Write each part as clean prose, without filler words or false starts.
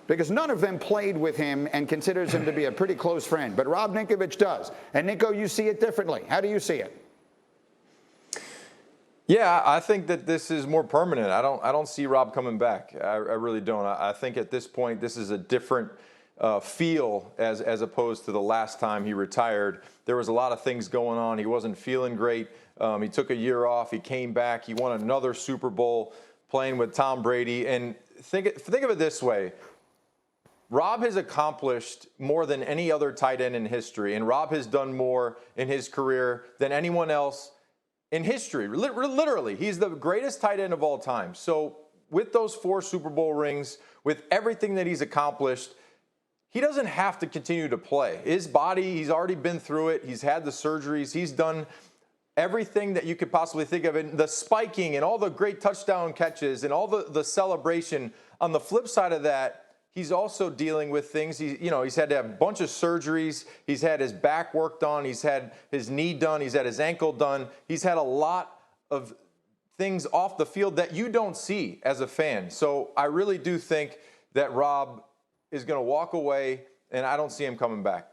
because none of them played with him and considers him to be a pretty close friend. But Rob Ninkovich does. And, Nico, you see it differently. How do you see it? Yeah, I think that this is more permanent. I don't see Rob coming back. I really don't. I think at this point this is a different feel as opposed to the last time he retired. There was a lot of things going on. He wasn't feeling great. He took a year off. He came back. He won another Super Bowl playing with Tom Brady. And think of it this way. Rob has accomplished more than any other tight end in history, and Rob has done more in his career than anyone else in history. Literally, he's the greatest tight end of all time. So with those 4 Super Bowl rings, with everything that he's accomplished, he doesn't have to continue to play. His body, he's already been through it. He's had the surgeries. He's done everything that you could possibly think of. And the spiking and all the great touchdown catches and all the celebration. On the flip side of that, he's also dealing with things. He's had to have a bunch of surgeries. He's had his back worked on. He's had his knee done. He's had his ankle done. He's had a lot of things off the field that you don't see as a fan. So I really do think that Rob is going to walk away, and I don't see him coming back.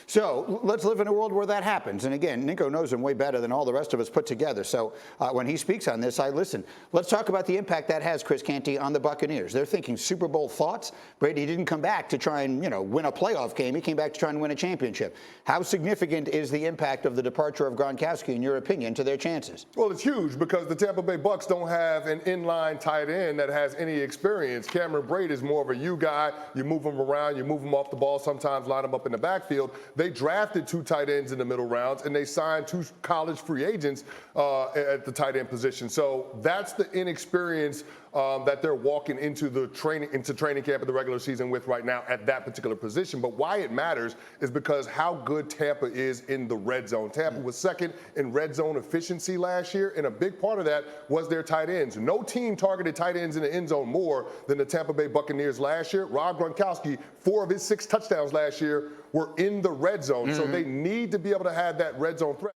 So let's live in a world where that happens. And again, Nico knows him way better than all the rest of us put together. So when he speaks on this, I listen. Let's talk about the impact that has, Chris Canty, on the Buccaneers. They're thinking Super Bowl thoughts. Brady didn't come back to try and, win a playoff game. He came back to try and win a championship. How significant is the impact of the departure of Gronkowski, in your opinion, to their chances? Well, it's huge because the Tampa Bay Bucs don't have an inline tight end that has any experience. Cameron Brate is more of a you guy. You move him around, you move him off the ball, sometimes line him up in the backfield. They drafted 2 tight ends in the middle rounds, and they signed 2 college free agents at the tight end position. So that's the inexperience that they're walking into training camp of the regular season with right now at that particular position. But why it matters is because how good Tampa is in the red zone. Tampa was second in red zone efficiency last year, and a big part of that was their tight ends. No team targeted tight ends in the end zone more than the Tampa Bay Buccaneers last year. Rob Gronkowski, 4 of his 6 touchdowns last year were in the red zone. So they need to be able to have that red zone threat.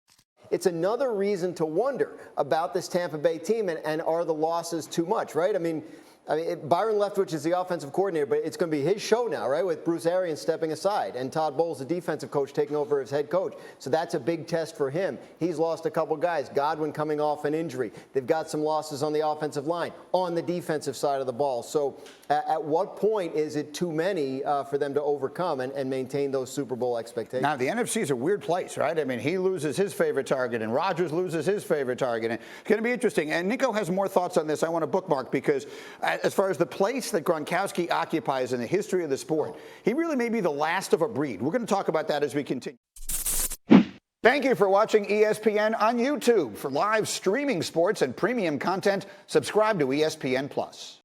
It's another reason to wonder about this Tampa Bay team and are the losses too much, right? I mean, Byron Leftwich is the offensive coordinator, but it's going to be his show now, right, with Bruce Arians stepping aside and Todd Bowles, the defensive coach, taking over as head coach. So that's a big test for him. He's lost a couple guys. Godwin coming off an injury. They've got some losses on the offensive line, on the defensive side of the ball. So at what point is it too many for them to overcome and maintain those Super Bowl expectations? Now, the NFC is a weird place, right? I mean, he loses his favorite target, and Rodgers loses his favorite target. And it's going to be interesting. And Nico has more thoughts on this I want to bookmark because as far as the place that Gronkowski occupies in the history of the sport, he really may be the last of a breed. We're going to talk about that as we continue. Thank you for watching ESPN on YouTube. For live streaming sports and premium content, subscribe to ESPN+.